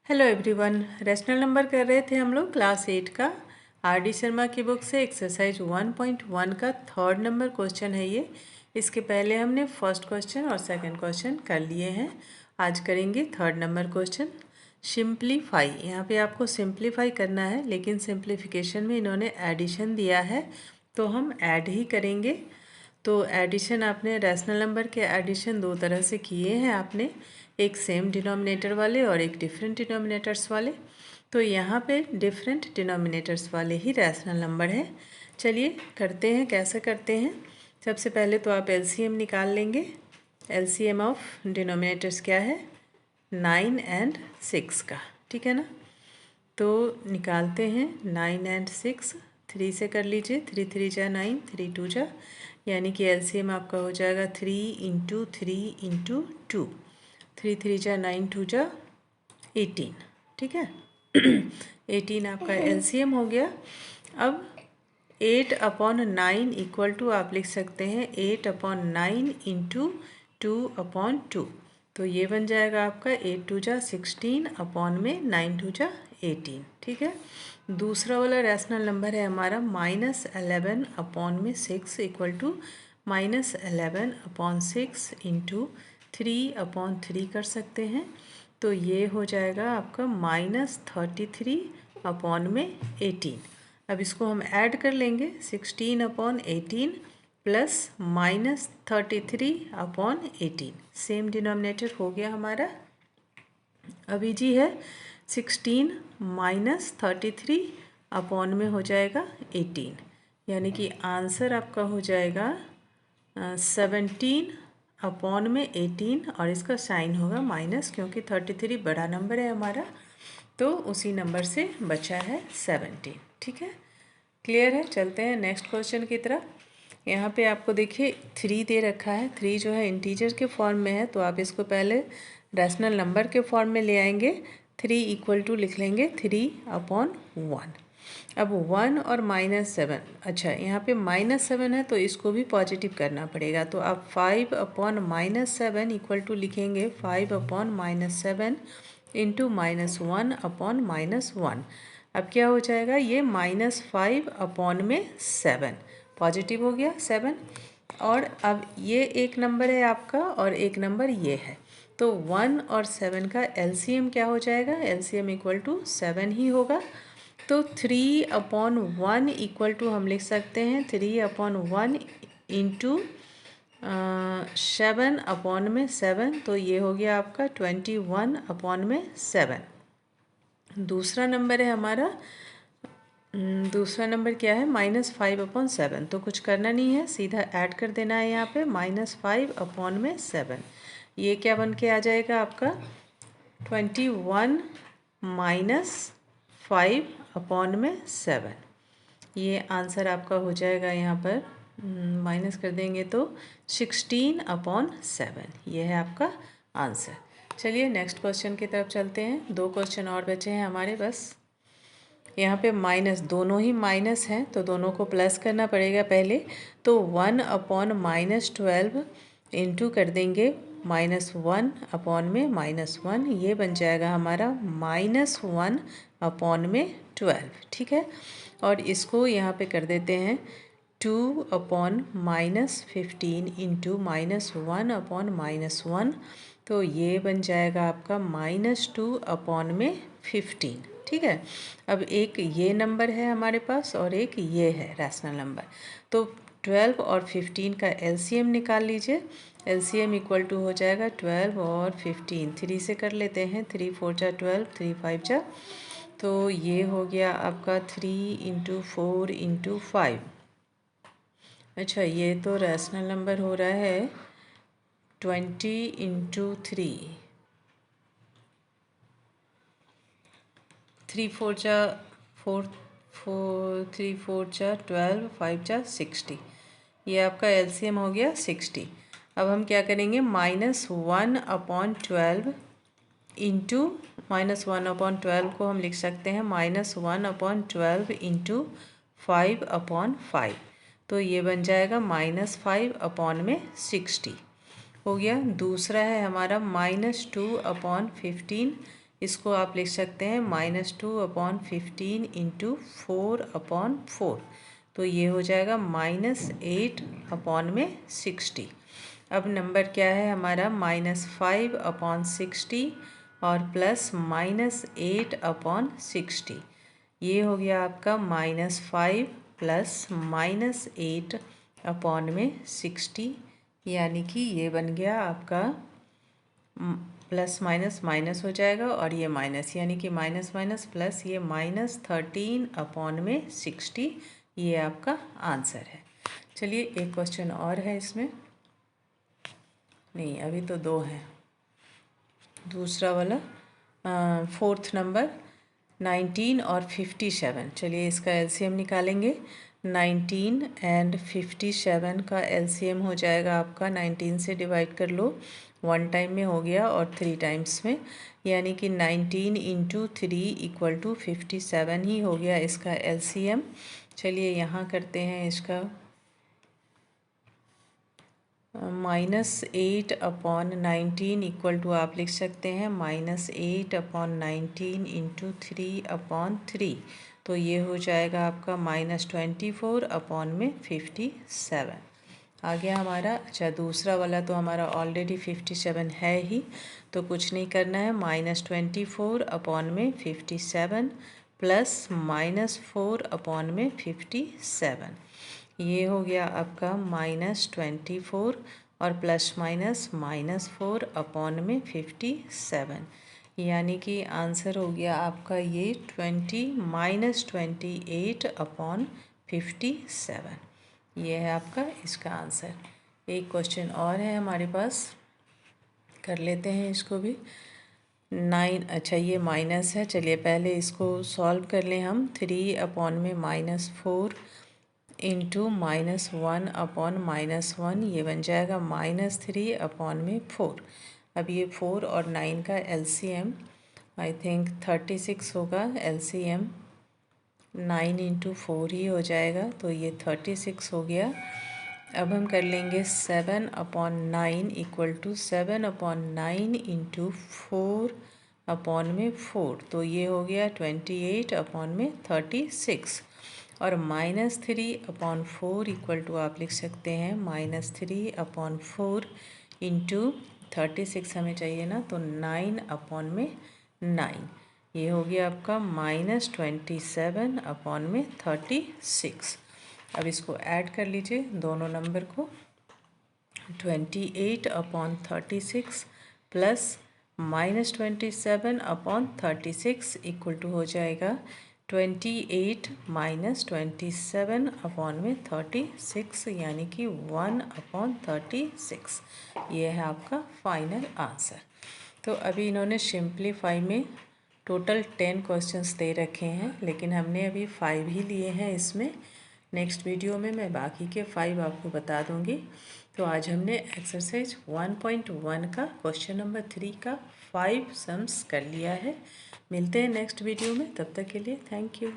Hello everyone. Rational number कर रहे थे हम लोग क्लास 8 का आर.डी. शर्मा की बुक से एक्सरसाइज 1.1 का थर्ड नंबर क्वेश्चन है ये। इसके पहले हमने फर्स्ट क्वेश्चन और सेकंड क्वेश्चन कर लिए हैं। आज करेंगे थर्ड नंबर क्वेश्चन। सिंप्लीफाई, यहाँ पे आपको सिंप्लीफाई करना है, लेकिन सिंप्लीफिकेशन में इन्होंने एडिशन दिया है तो हम ऐड ही करेंगे। तो एडिशन आपने रैशनल नंबर के एडिशन दो तरह से किए हैं आपने, एक सेम डिनोमिनेटर वाले और एक डिफरेंट डिनोमिनेटर्स वाले। तो यहाँ पे डिफरेंट डिनोमिनेटर्स वाले ही रैशनल नंबर है। चलिए करते हैं, कैसे करते हैं। सबसे पहले तो आप एलसीएम निकाल लेंगे। एलसीएम ऑफ डिनोमिनेटर्स क्या है, 9 एंड 6 का, ठीक है ना। तो निकालते हैं 9 एंड 6, 3 से कर लीजिए। 3 3 जा 9, 3 2 जा, यानी कि एलसीएम आपका हो जाएगा 3 इंटू 3 इंटू 2। 3 3 जा 9, 2 जा 18, ठीक है। 18 आपका एलसीएम हो गया। अब 8/9 इक्वल टू आप लिख सकते हैं 8/9 इंटू 2/2। तो ये बन जाएगा आपका 8 2 जा 16 अपॉन में 9 2 जा 18, ठीक है। दूसरा वाला रैशनल नंबर है हमारा -11 अपॉन में 6 इक्वल टू -11/6 इंटू 3/3 कर सकते हैं। तो ये हो जाएगा आपका -33 अपॉन में 18। अब इसको हम ऐड कर लेंगे, 16/18 प्लस -33/18, सेम डिनोमिनेटर हो गया हमारा। अभी जी है 16 -33 अपॉन में हो जाएगा 18, यानी कि आंसर आपका हो जाएगा 17 अपॉन में 18, और इसका साइन होगा माइनस, क्योंकि 33 बड़ा नंबर है हमारा, तो उसी नंबर से बचा है 17, ठीक है। क्लियर है। चलते हैं नेक्स्ट क्वेश्चन की तरफ। यहाँ पे आपको देखिए 3 दे रखा है। 3 जो है इंटीजर के फॉर्म में है, तो आप इसको पहले रैशनल नंबर के फॉर्म में ले आएंगे। 3 इक्वल टू लिख लेंगे 3/1। अब 1 और -7, अच्छा यहाँ पे -7 है तो इसको भी पॉजिटिव करना पड़ेगा। तो आप 5/-7 इक्वल टू लिखेंगे 5/-7 इंटू -1/-1। अब क्या हो जाएगा, ये -5/7 पॉजिटिव हो गया 7। और अब ये एक नंबर है आपका और एक नंबर ये है, तो 1 और 7 का एलसीएम क्या हो जाएगा, एलसीएम इक्वल टू 7 ही होगा। तो 3/1 इक्वल टू हम लिख सकते हैं 3/1 इंटू 7/7, तो ये हो गया आपका 21/7। दूसरा नंबर है हमारा, दूसरा नंबर क्या है, -5/7। तो कुछ करना नहीं है, सीधा ऐड कर देना है यहाँ पे -5/7। ये क्या बन के आ जाएगा आपका 21 -5/7। ये आंसर आपका हो जाएगा, यहाँ पर माइनस कर देंगे तो 16/7। ये है आपका आंसर। चलिए नेक्स्ट क्वेश्चन की तरफ चलते हैं। 2 क्वेश्चन और बचे हैं हमारे बस। यहाँ पे माइनस, दोनों ही माइनस हैं तो दोनों को प्लस करना पड़ेगा पहले। तो 1/-12 इंटू कर देंगे -1 अपॉन में -1, ये बन जाएगा हमारा -1/12, ठीक है। और इसको यहाँ पे कर देते हैं 2/-15 इंटू -1/-1, तो ये बन जाएगा आपका -2/15, ठीक है। अब एक ये नंबर है हमारे पास और एक ये है रैशनल नंबर। तो 12 और 15 का एलसीएम निकाल लीजिए। एलसीएम इक्वल टू हो जाएगा 12 और 15, 3 से कर लेते हैं, 3 4 जा 12, 3 5 जा, तो ये हो गया आपका 3 इंटू 4 इंटू 5। अच्छा ये तो रैशनल नंबर हो रहा है 20 इंटू 3, 3 4 जा 4, 3 4 जा 12, 5 जा 60, ये आपका एलसीएम हो गया 60। अब हम क्या करेंगे, -1/12 इंटू -1/12 को हम लिख सकते हैं -1/12 इंटू 5/5, तो ये बन जाएगा -5/60 हो गया। दूसरा है हमारा -2/15 इसको आप लिख सकते हैं -2/15 इंटू 4/4, तो ये हो जाएगा -8/60। अब नंबर क्या है हमारा -5/60 और प्लस -8/60। ये हो गया आपका -5 प्लस -8/60, यानी कि ये बन गया आपका प्लस माइनस माइनस हो जाएगा और ये माइनस, यानी कि माइनस माइनस प्लस, ये -13/60। ये आपका आंसर है। चलिए एक क्वेश्चन और है इसमें, नहीं अभी तो 2 हैं। दूसरा वाला 4th नंबर 19 और 57। चलिए इसका एलसीएम निकालेंगे। 19 एंड 57 का एलसीएम हो जाएगा आपका, 19 से डिवाइड कर लो, 1 टाइम में हो गया और 3 टाइम्स में, यानी कि 19 इंटू 3 इक्वल टू 57 ही हो गया इसका एलसीएम। चलिए यहाँ करते हैं इसका -8/19 इक्वल टू आप लिख सकते हैं -8/19 इंटू 3/3, तो ये हो जाएगा आपका -24/57 आ गया हमारा। अच्छा दूसरा वाला तो हमारा ऑलरेडी 57 है ही, तो कुछ नहीं करना है। -24/57 प्लस -4/57, ये हो गया आपका -24 और प्लस माइनस -4/57, यानी कि आंसर हो गया आपका ये -28/57। ये है आपका इसका आंसर। एक क्वेश्चन और है हमारे पास, कर लेते हैं इसको भी। 9, अच्छा ये माइनस है, चलिए पहले इसको सॉल्व कर लें हम। 3/-4 इंटू -1/-1, ये बन जाएगा -3/4। अब ये 4 और 9 का एलसीएम आई थिंक 36 होगा। एलसीएम 9 इंटू 4 ही हो जाएगा, तो ये 36 हो गया। अब हम कर लेंगे 7/9 इक्वल टू 7/9 इंटू 4/4, तो ये हो गया 28/36। और -3/4 इक्वल टू आप लिख सकते हैं -3/4 इंटू 36 हमें चाहिए ना, तो 9/9, ये हो गया आपका -27/36। अब इसको ऐड कर लीजिए दोनों नंबर को। 28/36 प्लस -27/36 इक्वल टू हो जाएगा 28 - 27/36, यानी कि 1/36। ये है आपका फाइनल आंसर। तो अभी इन्होंने सिंप्लीफाई में टोटल 10 क्वेश्चंस दे रखे हैं, लेकिन हमने अभी 5 ही लिए हैं इसमें। नेक्स्ट वीडियो में मैं बाकी के 5 आपको बता दूंगी। तो आज हमने एक्सरसाइज 1.1 का क्वेश्चन नंबर 3 का 5 सम्स कर लिया है। मिलते हैं नेक्स्ट वीडियो में, तब तक के लिए थैंक यू।